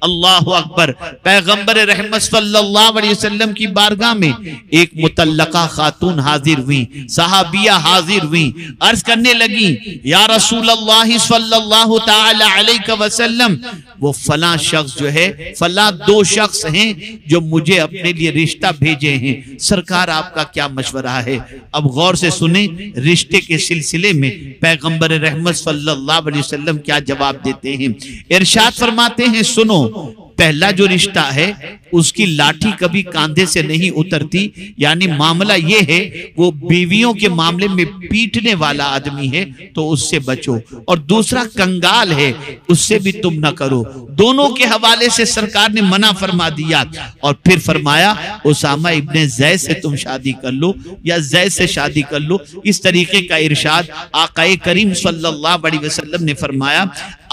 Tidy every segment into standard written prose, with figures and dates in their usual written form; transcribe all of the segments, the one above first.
اللہ اکبر، پیغمبر رحمت صلی اللہ علیہ وسلم کی بارگاہ میں ایک مطلقہ خاتون حاضر ہوئیں، صحابیہ حاضر ہوئیں، عرض کرنے لگیں یا رسول اللہ صلی اللہ تعالی علیہ وسلم، وہ فلاں شخص جو ہے، فلاں دو شخص ہیں جو مجھے اپنے لیے رشتہ بھیجے ہیں، سرکار آپ کا کیا مشورہ ہے؟ اب غور سے سنیں رشتے کے سلسلے میں پیغمبر رحمت صلی اللہ علیہ وسلم کیا جواب دیتے ہیں۔ ارشاد فرماتے ہیں سنو، پہلا جو رشتہ ہے اس کی لاٹھی کبھی کاندھے سے نہیں اترتی، یعنی معاملہ یہ ہے وہ بیویوں کے معاملے میں پیٹنے والا آدمی ہے تو اس سے بچو، اور دوسرا کنگال ہے اس سے بھی تم نہ کرو۔ دونوں کے حوالے سے سرکار نے منع فرما دیا، اور پھر فرمایا اسامہ ابن زید سے تم شادی کر لو یا زید سے شادی کر لو۔ اس طریقے کا ارشاد آقا کریم صلی اللہ علیہ وسلم نے فرمایا۔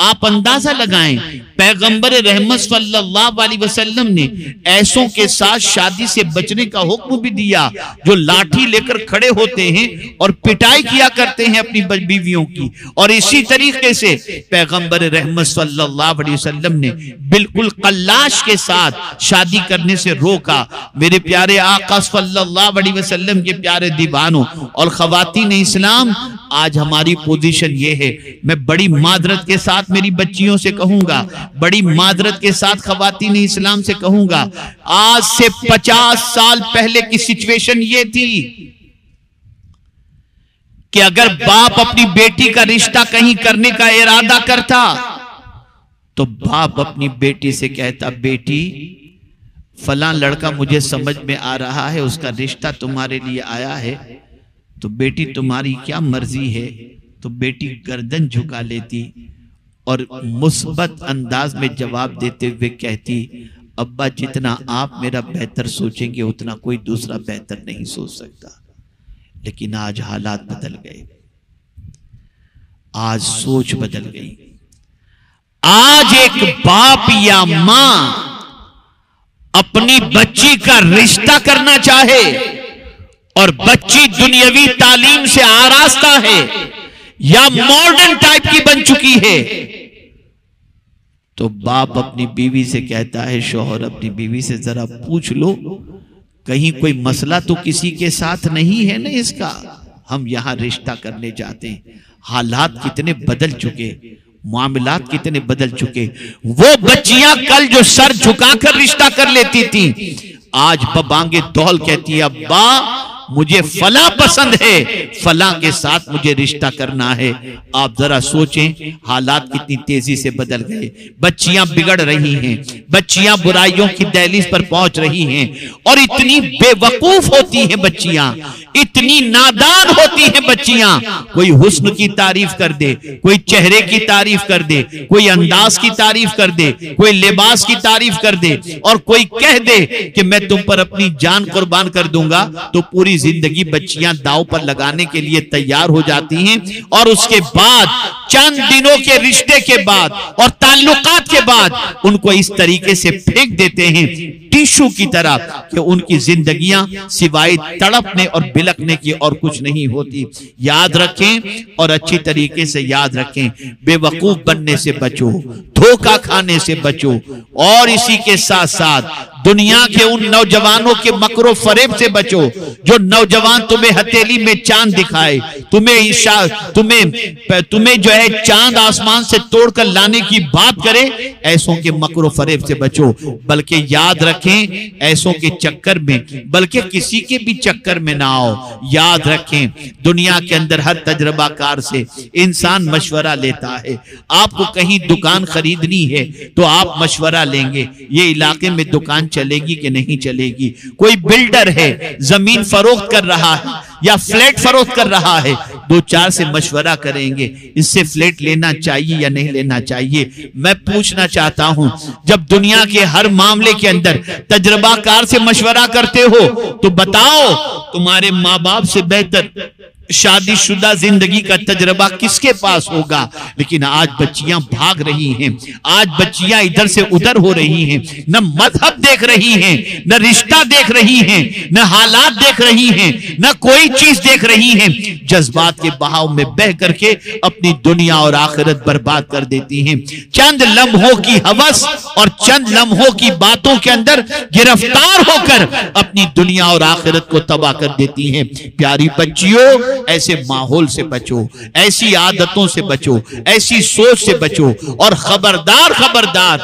آپ اندازہ لگائیں پیغمبر رحمت صلی اللہ علیہ وسلم نے ایسوں کے ساتھ شادی سے بچنے کا حکم بھی دیا جو لاٹھی لے کر کھڑے ہوتے ہیں اور پٹائی کیا کرتے ہیں اپنی بیویوں کی، اور اسی طریقے سے پیغمبر رحمت صلی اللہ علیہ وسلم نے بالکل قلاش کے ساتھ شادی کرنے سے روکا۔ میرے پیارے آقا صلی اللہ علیہ وسلم کے پیارے دیوانوں اور خواتین اسلام، آج ہماری پوزیشن یہ ہے، میں بڑی معذرت کے ساتھ میری بچیوں سے کہوں گا، بڑی معذرت کے ساتھ خواتین اسلام سے کہوں گا، آج سے 50 سال پہلے کی سچویشن یہ تھی کہ اگر باپ اپنی بیٹی کا رشتہ کہیں کرنے کا ارادہ کرتا تو باپ اپنی بیٹی سے کہتا بیٹی فلاں لڑکا مجھے سمجھ میں آ رہا ہے، اس کا رشتہ تمہارے لیے آیا ہے، تو بیٹی تمہاری کیا مرضی ہے؟ تو بیٹی گردن جھکا لیتی اور مثبت انداز میں جواب دیتے ہوئے کہتی ابا جتنا آپ میرا بہتر سوچیں گے اتنا کوئی دوسرا بہتر نہیں سوچ سکتا۔ لیکن آج حالات بدل گئے، آج سوچ بدل گئی۔ آج ایک باپ یا ماں اپنی بچی کا رشتہ کرنا چاہے اور بچی دنیاوی تعلیم سے آراستہ ہے یا ماڈرن ٹائپ کی بن چکی ہے، تو باپ اپنی بیوی سے کہتا ہے، شوہر اپنی بیوی سے ذرا پوچھ لو کہیں کوئی مسئلہ تو کسی کے ساتھ نہیں ہے نا اس کا، ہم یہاں رشتہ کرنے جاتے ہیں۔ حالات کتنے بدل چکے، معاملات کتنے بدل چکے۔ وہ بچیاں کل جو سر جھکا کر رشتہ کر لیتی تھی، آج ببانگے دول کہتی ہے ابا مجھے فلاں پسند ہے، فلاں کے ساتھ مجھے رشتہ کرنا ہے۔ آپ ذرا سوچیں حالات کتنی تیزی سے بدل گئے، بچیاں بگڑ رہی ہیں، بچیاں برائیوں کی دہلیز پر پہنچ رہی ہیں، اور اتنی بے وقوف ہوتی ہیں بچیاں، اتنی نادان ہوتی ہیں بچیاں، کوئی حسن کی تعریف کر دے، کوئی چہرے کی تعریف کر دے، کوئی انداز کی تعریف کر دے، کوئی لباس کی تعریف کر دے، اور کوئی کہہ دے کہ میں تم پر اپنی جان قربان کر دوں گا، تو پوری زندگی بچیاں داؤ پر لگانے کے لیے تیار ہو جاتی ہیں، اور اس کے بعد چند دنوں کے رشتے کے بعد اور تعلقات کے بعد ان کو اس طریقے سے پھینک دیتے ہیں ٹیشو کی طرح کہ ان کی زندگیاں سوائے تڑپنے اور بلکنے کی اور کچھ نہیں ہوتی۔ یاد رکھیں اور اچھی طریقے سے یاد رکھیں، بے وقوف بننے سے بچو، دھوکہ کھانے سے بچو، اور اسی کے ساتھ ساتھ دنیا کے ان نوجوانوں کے مکر و فریب سے بچو جو نوجوان تمہیں ہتھیلی میں چاند دکھائے، تمہیں جو ہے چاند آسمان سے توڑ کر لانے کی بات کرے، ایسوں کے مکر و فریب سے بچو۔ بلکہ یاد رکھیں ایسوں کے چکر میں، بلکہ کسی کے بھی چکر میں نہ آؤ۔ یاد رکھیں دنیا کے اندر ہر تجربہ کار سے انسان مشورہ لیتا ہے۔ آپ کو کہیں دکان خریدنی ہے تو آپ مشورہ لیں گے یہ علاقے میں دکان چلے گی کہ نہیں چلے گی۔ کوئی بلڈر ہے زمین فروخت کر رہا ہے یا فلیٹ فروخت کر رہا ہے، دو چار سے مشورہ کریں گے اس سے فلیٹ لینا چاہیے یا نہیں لینا چاہیے۔ میں پوچھنا چاہتا ہوں جب دنیا کے ہر معاملے کے اندر تجربہ کار سے مشورہ کرتے ہو تو بتاؤ تمہارے ماں باپ سے بہتر شادی شدہ زندگی کا تجربہ کس کے پاس ہوگا؟ لیکن آج بچیاں بھاگ رہی ہیں، آج بچیاں ادھر سے ادھر ہو رہی ہیں، نہ مذہب دیکھ رہی ہیں، نہ رشتہ دیکھ رہی ہیں، نہ حالات دیکھ رہی ہیں، نہ کوئی چیز دیکھ رہی ہیں، جذبات کے بہاؤ میں بہہ کر کے اپنی دنیا اور آخرت برباد کر دیتی ہیں۔ چند لمحوں کی ہوس اور چند لمحوں کی باتوں کے اندر گرفتار ہو کر اپنی دنیا اور آخرت کو تباہ کر دیتی ہیں۔ پیاری بچیوں، ایسے ماحول سے بچو، ایسی عادتوں سے بچو، ایسی سوچ سے بچو، اور خبردار خبردار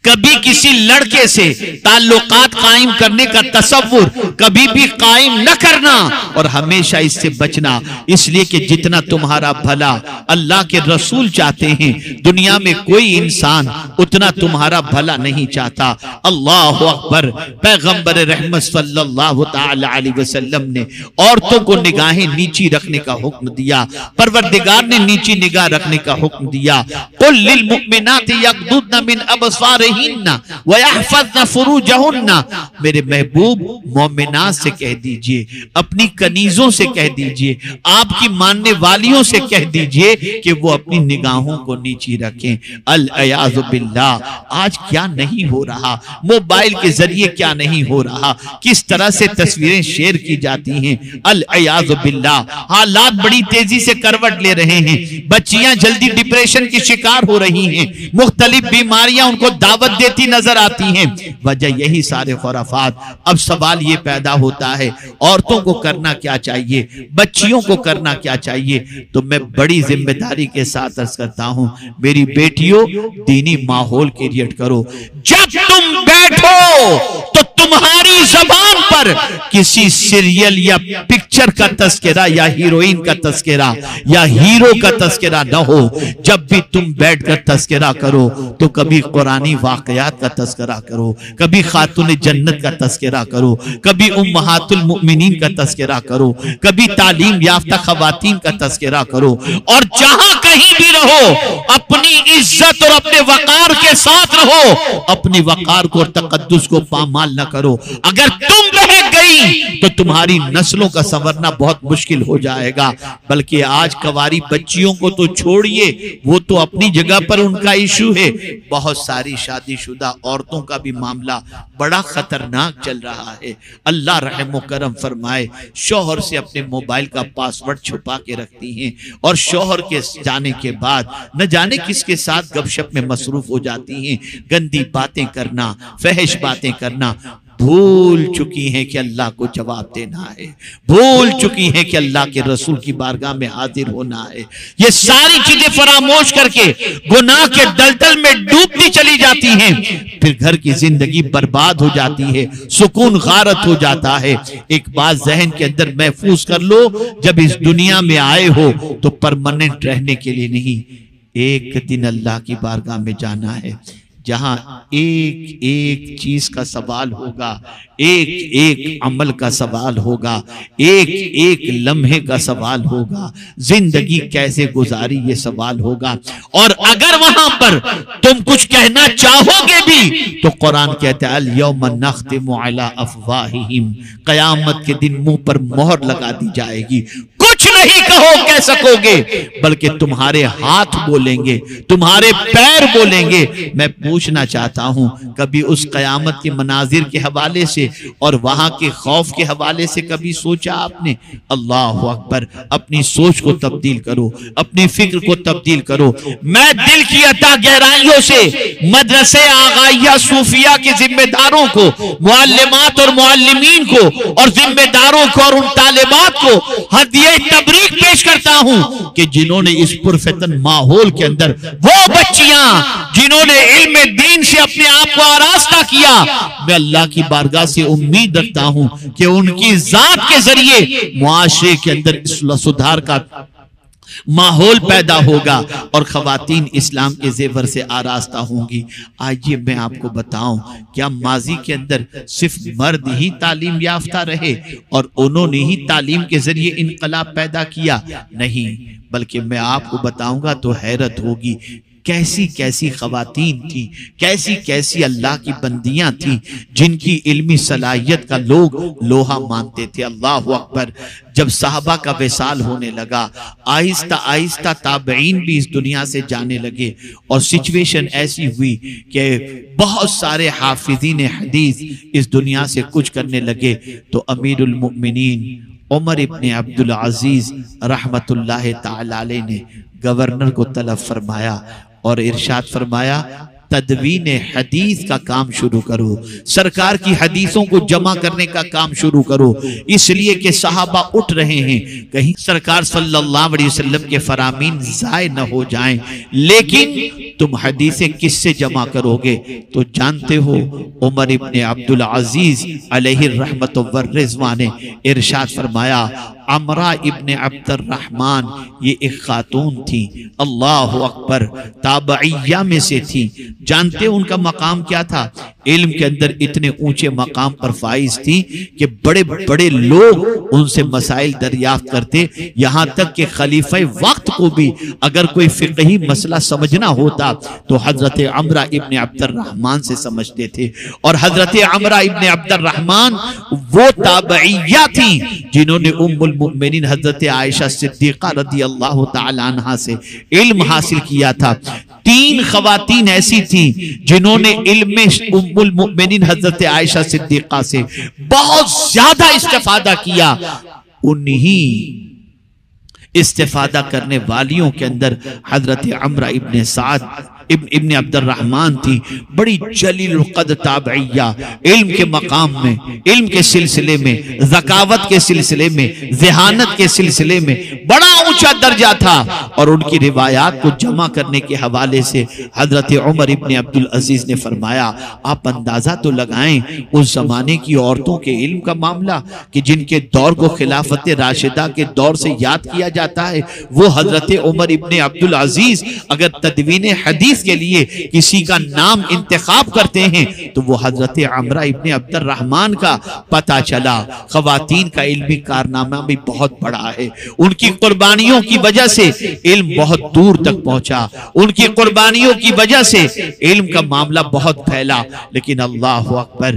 کبھی کسی لڑکے سے تعلقات قائم کرنے کا تصور کبھی بھی قائم نہ کرنا، اور ہمیشہ اس سے بچنا، اس لیے کہ جتنا تمہارا بھلا اللہ کے رسول چاہتے ہیں، دنیا میں کوئی انسان اتنا تمہارا بھلا نہیں چاہتا۔ اللہ اکبر۔ پیغمبر رحمت صلی اللہ تعالی علیہ وسلم نے عورتوں کو نگاہیں نیچی رکھنے کا حکم دیا، پروردگار نے نیچی نگاہ رکھنے کا حکم دیا۔ قل للمؤمنات یغضضن من ابصارہن وَيَحْفَظْنَ فُرُوجَهُنَّ، میرے محبوب مومنات سے کہہ دیجئے، اپنی کنیزوں سے کہہ دیجئے، آپ کی ماننے والیوں سے کہہ دیجئے کہ وہ اپنی نگاہوں کو نیچی رکھیں۔ العیاذ باللہ، آج کیا نہیں ہو رہا، موبائل کے ذریعے کیا نہیں ہو رہا، کس طرح سے تصویریں شیئر کی جاتی ہیں۔ العیاذ باللہ، حالات بڑی تیزی سے کروٹ لے رہے ہیں، بچیاں جلدی ڈپریشن کی شکار ہو رہی ہیں، مختلف بیماریاں ان کو دعوت دیتی نظر آتی ہیں۔ وجہ یہی سارے خرافات۔ اب سوال یہ پیدا ہوتا ہے، عورتوں کو کرنا کیا چاہیے، بچیوں کو کرنا کیا چاہیے؟ تو میں بڑی ذمہ داری کے ساتھ عرض کرتا ہوں، میری بیٹیوں، دینی ماحول کریٹ کرو۔ جب تم بیٹھو تو تمہاری زبان پر کسی سیریل یا پکچر کا تذکرہ یا ہیروئن کا تذکرہ یا ہیرو کا تذکرہ نہ ہو۔ جب بھی تم بیٹھ کر تذکرہ کرو تو کبھی قرآنی واقعات کا تذکرہ کرو، کبھی خاتون جنت کا تذکرہ کرو، کبھی امہات المؤمنین کا تذکرہ کرو، کبھی تعلیم یافتہ خواتین کا تذکرہ کرو، اور جہاں کہیں بھی رہو اپنی عزت اور اپنے وقار کے ساتھ رہو، اپنی وقار کو اور تقدس کو پامال نہ کرو۔ اگر تم رہ گئی تو تمہاری نسلوں کا سنورنا بہت مشکل ہو جائے گا۔ بلکہ آج کواری بچیوں کو تو چھوڑیے، وہ تو اپنی جگہ پر ان کا ایشو ہے، بہت ساری شادی شدہ عورتوں کا بھی معاملہ بڑا خطرناک چل رہا ہے۔ اللہ رحم و کرم فرمائے، شوہر سے اپنے موبائل کا پاسورڈ چھپا کے رکھتی ہیں، اور شوہر کے جانے کے بعد نہ جانے کس کے ساتھ گپ شپ میں مصروف ہو جاتی ہیں، گندی باتیں کرنا، فحش باتیں کرنا۔ بھول چکی ہیں کہ اللہ کو جواب دینا ہے، بھول چکی ہیں کہ اللہ کے رسول کی بارگاہ میں حاضر ہونا ہے۔ یہ ساری چیزیں فراموش کر کے گناہ کے دلدل میں ڈوبتی چلی جاتی ہیں، پھر گھر کی زندگی برباد ہو جاتی ہے، سکون غارت ہو جاتا ہے۔ ایک بات ذہن کے اندر محفوظ کر لو، جب اس دنیا میں آئے ہو تو پرماننٹ رہنے کے لیے نہیں، ایک دن اللہ کی بارگاہ میں جانا ہے، جہاں ایک ایک چیز کا سوال ہوگا، ایک ایک عمل کا سوال ہوگا، ایک ایک لمحے کا سوال ہوگا، زندگی کیسے گزاری یہ سوال ہوگا۔ اور اگر وہاں پر تم کچھ کہنا چاہو گے بھی تو قرآن کہتا ہے الیوم نختم علی افواہہم، قیامت کے دن منہ پر مہر لگا دی جائے گی، کچھ نہیں کہہ سکو گے، بلکہ تمہارے ہاتھ بولیں گے، تمہارے پیر بولیں گے۔ میں پوچھنا چاہتا ہوں، کبھی اس قیامت کے مناظر کے حوالے سے اور وہاں کے خوف کے حوالے سے کبھی سوچا آپ نے؟ اللہ اکبر۔ اپنی سوچ کو تبدیل کرو، اپنی فکر کو تبدیل کرو۔ میں دل کی عطا گہرائیوں سے مدرسے آغائیہ صوفیہ کے ذمہ داروں کو، معلمات اور معلمین کو، اور ذمہ داروں کو اور ان طالبات کو ہدیہ تبریک پیش کرتا ہوں کہ جنہوں نے اس پرفتن ماحول کے اندر، وہ بچیاں جنہوں نے علم دین سے اپنے آپ کو آراستہ کیا، میں اللہ کی بارگاہ سے امید رکھتا ہوں کہ ان کی ذات کے ذریعے معاشرے کے اندر اصلاح سدھار کا ماحول پیدا ہوگا اور خواتین اسلام کے زیور سے آراستہ ہوں گی۔ آئیے میں آپ کو بتاؤں، کیا ماضی کے اندر صرف مرد ہی تعلیم یافتہ رہے اور انہوں نے ہی تعلیم کے ذریعے انقلاب پیدا کیا؟ نہیں، بلکہ میں آپ کو بتاؤں گا تو حیرت ہوگی، کیسی کیسی خواتین تھیں، کیسی کیسی اللہ کی بندیاں تھیں جن کی علمی صلاحیت کا لوگ لوہا مانتے تھے۔ اللہ اکبر۔ جب صحابہ کا وصال ہونے لگا، آہستہ آہستہ تابعین بھی اس دنیا سے جانے لگے، اور سچویشن ایسی ہوئی کہ بہت سارے حافظین حدیث اس دنیا سے کچھ کرنے لگے، تو امیر المؤمنین عمر ابن عبدالعزیز رحمت اللہ تعالی علیہ نے گورنر کو طلب فرمایا اور ارشاد فرمایا تدوین حدیث کا کام شروع کرو، سرکار کی حدیثوں کو جمع کرنے کا کام شروع کرو، اس لیے کہ صحابہ اٹھ رہے ہیں، کہیں سرکار صلی اللہ علیہ وسلم کے فرامین ضائع نہ ہو جائیں۔ لیکن تم حدیثیں کس سے جمع کرو گے؟ تو جانتے ہو عمر ابن عبدالعزیز علیہ الرحمت والرضوان نے ارشاد فرمایا عمرہ ابن عبد الرحمن، یہ ایک خاتون تھی، اللہ اکبر، تابعیہ میں سے تھی۔ جانتے ان کا مقام کیا تھا؟ علم کے اندر اتنے اونچے مقام پر فائز تھی کہ بڑے بڑے لوگ ان سے مسائل دریافت کرتے، یہاں تک کہ خلیفہ وقت کو بھی اگر کوئی فقہی مسئلہ سمجھنا ہوتا تو حضرت عمرہ ابن عبد الرحمن سے سمجھتے تھے، اور حضرت عمرہ ابن عبد الرحمن وہ تابعیہ تھیں جنہوں نے ام المؤمنین حضرت عائشہ صدیقہ رضی اللہ تعالی عنہ سے علم حاصل کیا تھا۔ 3 خواتین ایسی تھیں جنہوں نے علم ام المؤمنین حضرت عائشہ صدیقہ سے بہت زیادہ استفادہ کیا۔ انہی استفادہ کرنے والیوں کے اندر حضرت عمرہ ابن سعد ابن عبد الرحمن تھی، بڑی جلیل القدر تابعیہ، علم کے مقام میں، علم کے سلسلے میں، ذکاوت کے سلسلے میں، ذہانت کے سلسلے میں بڑا اونچا درجہ تھا، اور ان کی روایات کو جمع کرنے کے حوالے سے حضرت عمر ابن عبدالعزیز نے فرمایا آپ اندازہ تو لگائیں اس زمانے کی عورتوں کے علم کا معاملہ کہ جن کے دور کو خلافت راشدہ کے دور سے یاد کیا جاتا ہے، وہ حضرت عمر ابن عبدالعزیز اگر تدوین حدیث کے لیے کسی کا نام انتخاب کرتے ہیں تو وہ حضرت عمرہ ابن عبد الرحمن کا پتہ چلا۔ خواتین کا علمی کارنامہ بھی بہت بڑا ہے، ان کی قربانیوں کی وجہ سے علم بہت دور تک پہنچا، ان کی قربانیوں کی وجہ سے علم کا معاملہ بہت پھیلا، لیکن اللہ اکبر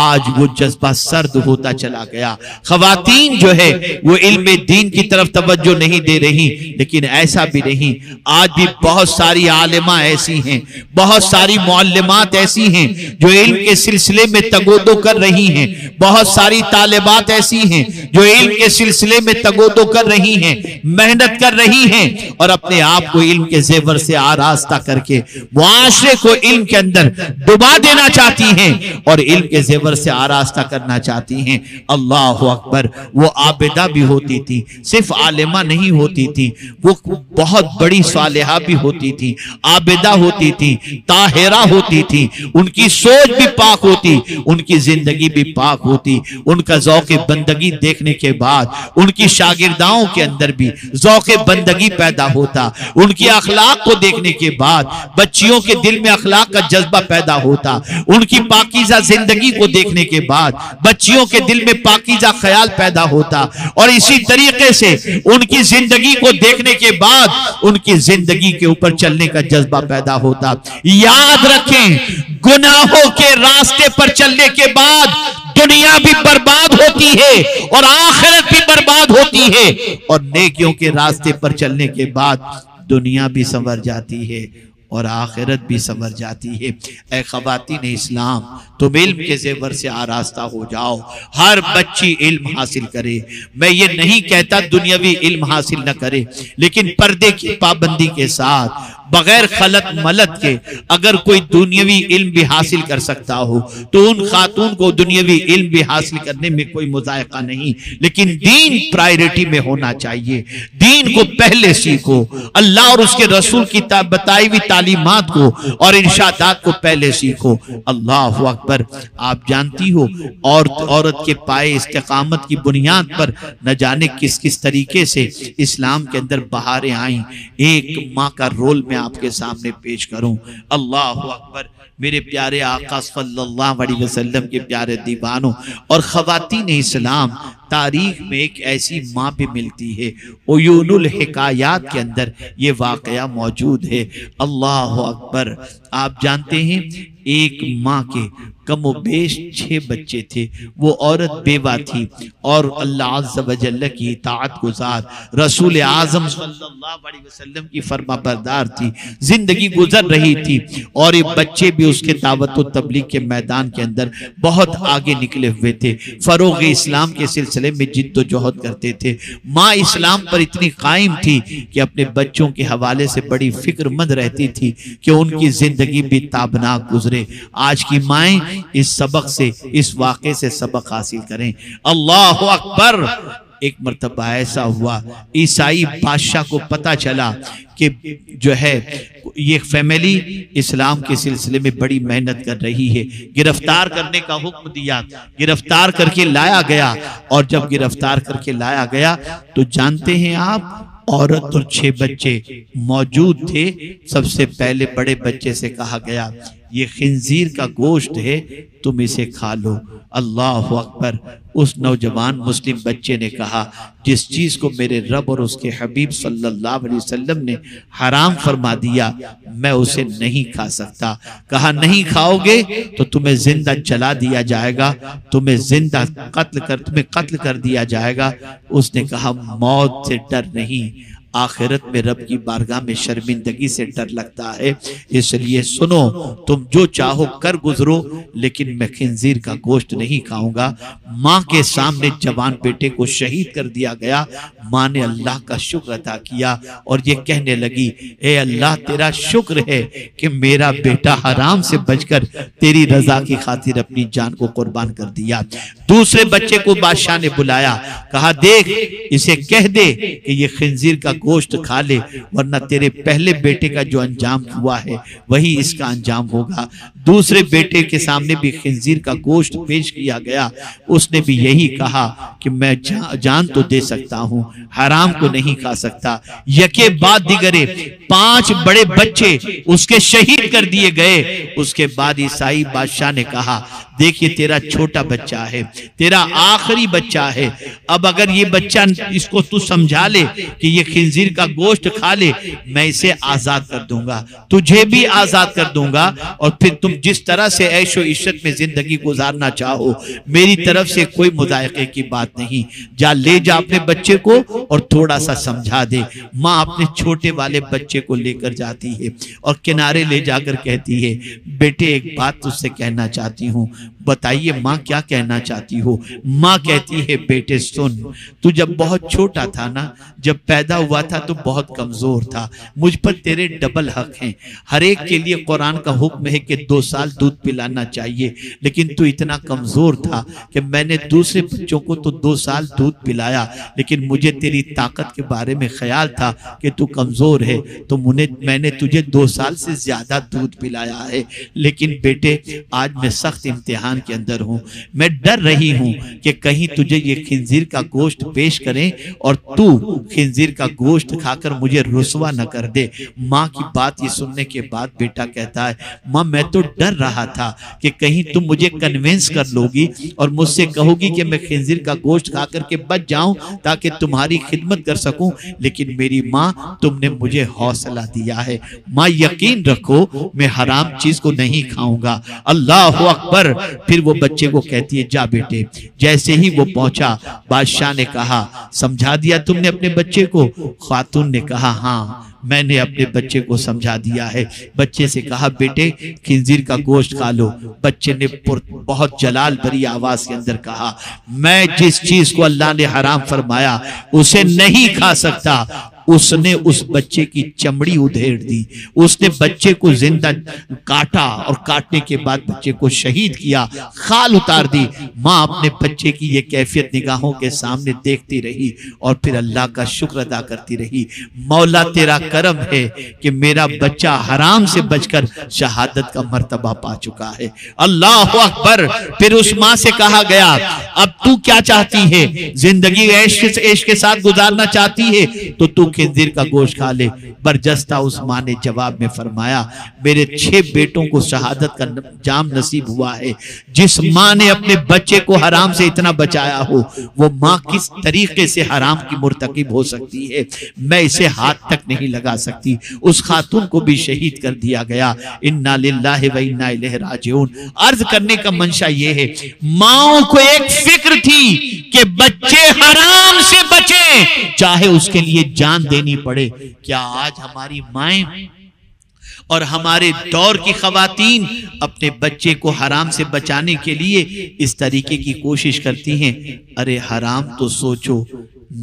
آج وہ جذبہ سرد ہوتا چلا گیا۔ خواتین جو ہے وہ علم دین کی طرف توجہ نہیں دے رہی، لیکن ایسا بھی نہیں، آج بھی بہت ساری عالمہ ایسی ہیں، بہت ساری معلمات ایسی ہیں جو علم کے سلسلے میں تگودو کر رہی ہیں، بہت ساری طالبات ایسی ہیں جو علم کے سلسلے میں تگودو کر رہی ہیں، محنت کر رہی ہیں، اور اپنے آپ کو علم کے زیور سے آراستہ کر کے معاشرے کو علم کے اندر ڈبا دینا چاہتی ہیں اور علم کے زیور سے آراستہ کرنا چاہتی ہیں۔ اللہ اکبر، وہ عابدہ بھی ہوتی تھی، صرف عالمہ نہیں ہوتی تھی، وہ بہت بڑی صالحہ بھی ہوتی تھی، عابدہ ہوتی تھی، طاہرہ ہوتی تھی، ان کی سوچ بھی پاک ہوتی، ان کی زندگی بھی پاک ہوتی، ان کا ذوق بندگی دیکھنے کے بعد ان کی شاگرداؤں کے اندر بھی ذوق بندگی پیدا ہوتا، ان کی اخلاق کو دیکھنے کے بعد بچیوں کے دل میں اخلاق کا جذبہ پیدا ہوتا، ان کی پاکیزہ زندگی کو دیکھنے کے بعد بچیوں کے دل میں پاکیزہ خیال پیدا ہوتا، اور اسی طریقے سے ان کی زندگی کو دیکھنے کے بعد ان کی زندگی کے اوپر چلنے کا جذبہ پیدا ہوتا۔ یاد رکھیں گناہوں کے راستے پر چلنے کے بعد دنیا بھی برباد ہوتی ہے اور آخرت بھی برباد ہوتی ہے، اور نیکیوں کے راستے پر چلنے کے بعد دنیا بھی سنور جاتی ہے اور آخرت بھی سنور جاتی ہے۔ اے خواتین اسلام، تم علم کے زیور سے آراستہ ہو جاؤ، ہر بچی علم حاصل کرے۔ میں یہ نہیں کہتا دنیاوی علم حاصل نہ کرے، لیکن پردے کی پابندی کے ساتھ بغیر خلط ملت کے اگر کوئی دنیاوی علم بھی حاصل کر سکتا ہو تو ان خاتون کو دنیاوی علم بھی حاصل کرنے میں کوئی مذائقہ نہیں، لیکن دین پرائیورٹی میں ہونا چاہیے۔ دین کو پہلے سیکھو، اللہ اور اس کے رسول کی بتائی ہوئی تعلیمات کو اور ارشادات کو پہلے سیکھو۔ اللہ اکبر، آپ جانتی ہو عورت کے پائے استقامت کی بنیاد پر نہ جانے کس کس طریقے سے اسلام کے اندر بہاریں آئیں۔ ایک ماں کا رول میں میں آپ کے سامنے پیش کروں۔ اللہ اکبر۔ میرے پیارے آقا صلی اللہ علیہ وسلم کے پیارے دیوانوں اور خواتین اسلام، تاریخ میں ایک ایسی ماں بھی ملتی ہے، عیون الحکایات کے اندر یہ واقعہ موجود ہے۔ اللہ اکبر۔ آپ جانتے ہیں ایک ماں کے کم و بیش 6 بچے تھے، وہ عورت بیوہ تھی اور اللہ عز و جل کی اطاعت گزار، رسول اعظم صلی اللہ علیہ وسلم کی فرما بردار تھی، زندگی گزر رہی تھی، اور یہ بچے بھی اس کے دعوت و تبلیغ کے میدان کے اندر بہت آگے نکلے ہوئے تھے، فروغ اسلام کے سلسلے میں جد و جہد کرتے تھے۔ ماں اسلام پر اتنی قائم تھی کہ اپنے بچوں کے حوالے سے بڑی فکر مند رہتی تھی کہ ان کی زندگی بھی تابناک گزرے۔ آج کی مائیں اس سبق سے، اس واقعے سے سبق حاصل کریں۔ اللہ اکبر۔ ایک مرتبہ ایسا ہوا، عیسائی بادشاہ کو پتا چلا کہ جو ہے یہ فیملی اسلام کے سلسلے میں بڑی محنت کر رہی ہے، گرفتار کرنے کا حکم دیا، گرفتار کر کے لایا گیا، اور جب گرفتار کر کے لایا گیا تو جانتے ہیں آپ، عورت اور 6 بچے موجود تھے۔ سب سے پہلے بڑے بچے سے کہا گیا یہ خنزیر کا گوشت ہے، تم اسے کھا لو۔ اللہ اکبر۔ اس نوجوان مسلم بچے نے کہا جس چیز کو میرے رب اور اس کے حبیب صلی اللہ علیہ وسلم نے حرام فرما دیا میں اسے نہیں کھا سکتا۔ کہا نہیں کھاؤ گے تو تمہیں زندہ جلا دیا جائے گا، تمہیں قتل کر دیا جائے گا۔ اس نے کہا موت سے ڈر نہیں، آخرت میں رب کی بارگاہ میں شرمندگی سے ڈر لگتا ہے، اس لیے سنو تم جو چاہو کر گزرو، لیکن میں خنزیر کا گوشت نہیں کھاؤں گا۔ ماں کے سامنے جوان بیٹے کو شہید کر دیا گیا۔ ماں نے اللہ کا شکر ادا کیا اور یہ کہنے لگی اے اللہ تیرا شکر ہے کہ میرا بیٹا حرام سے بچ کر تیری رضا کی خاطر اپنی جان کو قربان کر دیا۔ دوسرے بچے کو بادشاہ نے بلایا، کہا دیکھ اسے کہہ دے کہ یہ خنزیر کا گوشت کھا لے، ورنہ تیرے پہلے بیٹے کا جو انجام ہوا ہے وہی اس کا انجام ہوگا۔ دوسرے بیٹے کے سامنے بھی خنزیر کا گوشت پیش کیا گیا، اس نے بھی یہی کہا کہ میں جان تو دے سکتا ہوں، حرام کو نہیں کھا سکتا۔ یکے بعد دیگرے 5 بڑے بچے اس کے شہید کر دیے گئے۔ اس کے بعد عیسائی بادشاہ نے کہا دیکھیے تیرا چھوٹا بچہ ہے، تیرا آخری بچہ ہے، اب اگر یہ بچہ اس کو تو سمجھا لے کہ یہ خنزیر کا گوشت کھا لے میں اسے آزاد کر دوں گا، تجھے بھی آزاد کر دوں گا، اور پھر تم جس طرح سے عیش و عشرت میں زندگی گزارنا چاہو میری طرف سے کوئی مضائقے کی بات نہیں۔ جا لے جا اپنے بچے کو اور تھوڑا سا سمجھا دے۔ ماں اپنے چھوٹے والے بچے کو لے کر جاتی ہے اور کنارے لے جا کر کہتی ہے بیٹے ایک بات تجھ سے کہنا چاہتی ہوں، بتائیے ماں کیا کہنا چاہتی ہو؟ ماں کہتی ہے بیٹے سن، تو جب بہت چھوٹا تھا نا، جب پیدا ہوا تھا تو بہت کمزور تھا، مجھ پر تیرے ڈبل حق ہیں۔ ہر ایک کے لیے قرآن کا حکم ہے کہ 2 سال دودھ پلانا چاہیے، لیکن تو اتنا کمزور تھا کہ میں نے دوسرے بچوں کو تو 2 سال دودھ پلایا، لیکن مجھے تیری طاقت کے بارے میں خیال تھا کہ تو کمزور ہے تو میں نے تجھے 2 سال سے زیادہ دودھ پلایا ہے۔ لیکن بیٹے آج میں سخت امتحان کے اندر ہوں، میں ڈر رہی ہوں کہ کہیں تجھے یہ خنزیر کا گوشت پیش کریں اور تو خنزیر کا گوشت کھا کر مجھے رسوا نہ کر دے۔ ماں کی بات یہ سننے کے بعد بیٹا کہتا ہے ماں میں تو ڈر رہا تھا کہ کہیں تم مجھے کنونس کر لوگی اور مجھ سے کہو گی کہ میں خنزیر کا گوشت کھا کر کے بچ جاؤں تاکہ تمہاری خدمت کر سکوں، لیکن میری ماں تم نے مجھے حوصلہ دیا ہے، ماں یقین رکھو میں حرام چیز کو نہیں کھاؤں گا۔ اللہ اکبر۔ پھر وہ بچے کو کہتی ہے جا بیٹے۔ جیسے ہی وہ پہنچا بادشاہ نے کہا سمجھا دیا تم نے اپنے بچے کو؟ خاتون نے کہا ہاں میں نے اپنے بچے کو سمجھا دیا ہے۔ بچے سے کہا بیٹے خنزیر کا گوشت کھا لو۔ بچے نے بہت جلال بھری آواز کے اندر کہا میں جس چیز کو اللہ نے حرام فرمایا اسے نہیں کھا سکتا۔ اس نے اس بچے کی چمڑی ادھیڑ دی، اس نے بچے کو زندہ کاٹا اور کاٹنے کے بعد بچے کو شہید کیا، خال اتار دی۔ ماں اپنے بچے کی یہ کیفیت نگاہوں کے سامنے دیکھتی رہی اور پھر اللہ کا شکر ادا کرتی رہی، مولا تیرا کرم ہے کہ میرا بچہ حرام سے بچ کر شہادت کا مرتبہ پا چکا ہے۔ اللہ اکبر۔ پھر اس ماں سے کہا گیا اب تو کیا چاہتی ہے؟ زندگی عیش کے ساتھ گزارنا چاہتی ہے تو خنزیر کا گوشت کھا لے۔ برجستہ اس ماں نے جواب میں فرمایا میرے 6 بیٹوں کو شہادت کا جام نصیب ہوا ہے، جس ماں نے اپنے بچے کو حرام سے اتنا بچایا ہو وہ ماں کس طریقے سے حرام کی مرتکب ہو سکتی ہے، میں اسے ہاتھ تک نہیں لگا سکتی۔ اس خاتون کو بھی شہید کر دیا گیا۔ انا للہ و انا الیہ راجعون۔ عرض کرنے کا منشا یہ ہے ماؤں کو ایک فکر تھی کہ بچے حرام سے بچیں چاہے اس کے لیے جان دینی پڑے۔ کیا آج ہماری مائیں اور ہمارے دور کی خواتین اپنے بچے کو حرام سے بچانے کے لیے اس طریقے کی کوشش کرتی ہیں؟ ارے حرام تو سوچو،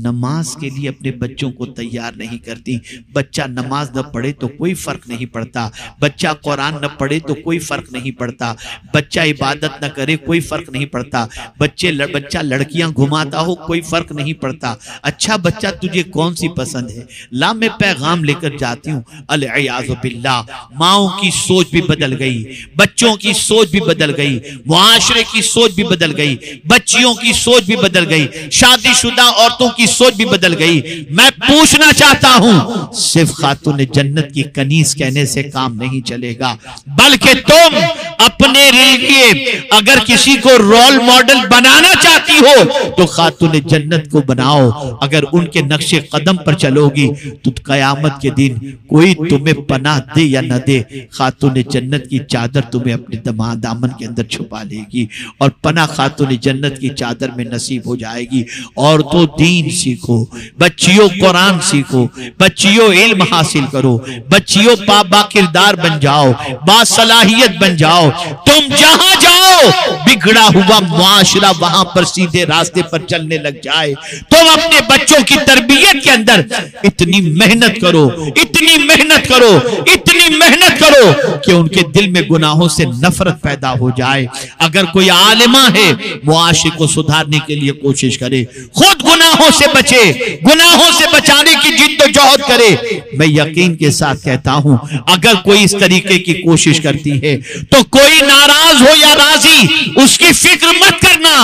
نماز کے لیے اپنے بچوں کو تیار نہیں کرتی۔ بچہ نماز نہ پڑھے تو کوئی فرق نہیں پڑتا، بچہ قرآن نہ پڑھے تو کوئی فرق نہیں پڑتا، بچہ عبادت نہ کرے کوئی فرق نہیں پڑتا، بچہ لڑکیاں گھماتا ہو کوئی فرق نہیں پڑتا۔ اچھا بچہ تجھے کون سی پسند ہے؟ لا میں پیغام لے کر جاتی ہوں، العیاذ باللہ ماؤں کی سوچ بھی بدل گئی، بچوں کی سوچ بھی بدل گئی، معاشرے کی سوچ بھی بدل گئی، بچیوں کی سوچ بھی بدل گئی، شادی شدہ عورتوں کی سوچ بھی بدل گئی۔ میں پوچھنا چاہتا ہوں صرف خاتون جنت کی کنیز کہنے سے کام نہیں چلے گا، بلکہ تم اپنے لیے اگر کسی کو رول ماڈل بنانا چاہتی ہو تو خاتون جنت کو بناؤ۔ اگر ان کے نقش قدم پر چلو گی تو قیامت کے دن کوئی تمہیں پناہ دے یا نہ دے، خاتون جنت کی چادر تمہیں اپنے دامن کے اندر چھپا لے گی اور پناہ خاتون جنت کی چادر میں نصیب ہو جائے گی۔ اور تو دین سیکھو، بچیوں قرآن سیکھو، بچیوں علم حاصل کرو، بچیوں با کردار بن جاؤ، با صلاحیت بن جاؤ۔ تم جہاں جاؤ بگڑا ہوا معاشرہ وہاں پر سیدھے راستے پر چلنے لگ جائے۔ تم اپنے بچوں کی تربیت کے اندر اتنی محنت کرو، اتنی محنت کرو، اتنی محنت کرو کہ ان کے دل میں گناہوں سے نفرت پیدا ہو جائے۔ اگر کوئی عالمہ ہے معاشرے کو سدھارنے کے لیے کوشش کرے، خود گناہوں سے بچے، گناہوں سے بچانے کی جد و جہد کرے۔ میں یقین کے ساتھ کہتا ہوں اگر کوئی اس طریقے کی کوشش کرتی ہے تو کوئی ناراض ہو یا راضی اس کی فکر مت کرنا،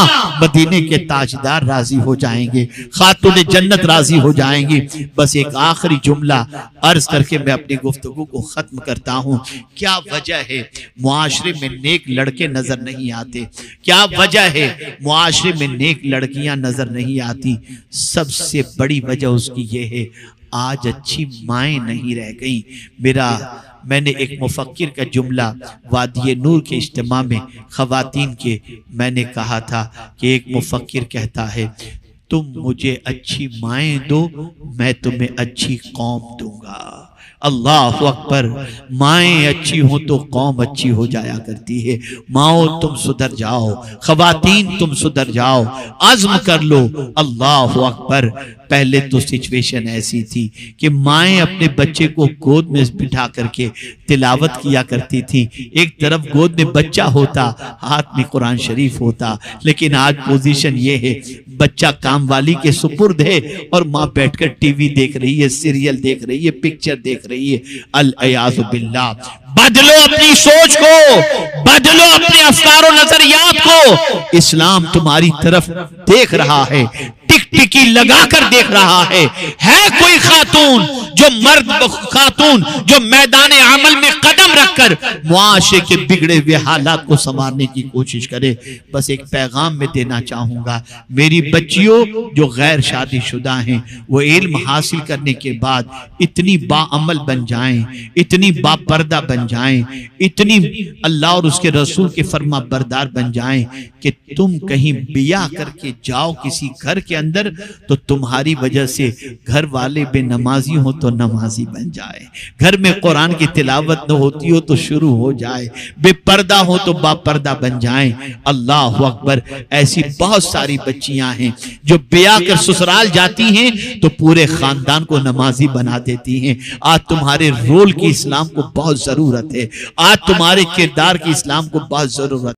مدینے کے تاجدار راضی ہو جائیں گے، خاتون جنت راضی ہو جائیں گی۔ بس ایک آخری جملہ عرض کر کے میں اپنی گفتگو کو ختم کرتا ہوں۔ کیا وجہ ہے معاشرے میں نیک لڑکے نظر نہیں آتے؟ کیا وجہ ہے معاشرے میں نیک لڑکیاں نظر نہیں آتی؟ سب سے بڑی وجہ اس کی یہ ہے آج اچھی مائیں نہیں رہ گئیں۔ میں نے ایک مفکر کا جملہ وادی نور کے اجتماع میں خواتین کے میں نے کہا تھا کہ ایک مفکر کہتا ہے تم مجھے اچھی مائیں دو میں تمہیں اچھی قوم دوں گا۔ اللہ اکبر، مائیں اچھی ہوں تو قوم اچھی ہو جایا کرتی ہے۔ ماؤں تم سدھر جاؤ، خواتین تم سدھر جاؤ، عزم کر لو۔ اللہ اکبر، پہلے تو سچویشن ایسی تھی کہ مائیں اپنے بچے کو گود میں بٹھا کر کے تلاوت کیا کرتی تھی، ایک طرف گود میں بچہ ہوتا، ہاتھ میں قرآن شریف ہوتا۔ لیکن آج پوزیشن یہ ہے بچہ کام والی کے سپرد ہے اور ماں بیٹھ کر ٹی وی دیکھ رہی ہے، سیریل دیکھ رہی ہے، پکچر دیکھ رہی ہے۔ العیاذ باللہ، بدلو اپنی سوچ کو، بدلو اپنے افکار و نظریات کو۔ اسلام تمہاری طرف دیکھ رہا ہے، ٹک ٹکی لگا کر دیکھ رہا ہے کوئی خاتون جو مرد خاتون جو میدان عمل میں قدم رکھ کر معاشرے کے بگڑے ہوئے حالات کو سنوارنے کی کوشش کرے۔ بس ایک پیغام میں دینا چاہوں گا، میری بچیوں جو غیر شادی شدہ ہیں وہ علم حاصل کرنے کے بعد اتنی با عمل بن جائیں، اتنی با پردہ بن جائیں، اتنی اللہ اور اس کے رسول کے فرما بردار بن جائیں کہ تم کہیں بیاہ کر کے جاؤ کسی گھر کے اندر تو تمہاری وجہ سے گھر والے بے نمازی ہو تو نمازی بن جائے، گھر میں قرآن کی تلاوت نہ ہوتی ہو تو شروع ہو جائے، بے پردہ ہو تو با پردہ بن جائیں۔ اللہ اکبر، ایسی بہت ساری بچیاں ہیں جو بیاہ کر سسرال جاتی ہیں تو پورے خاندان کو نمازی بنا دیتی ہیں۔ آج تمہارے رول کی اسلام کو بہت ضرورت ہے، آج تمہارے کردار کی اسلام کو بہت ضرورت ہے۔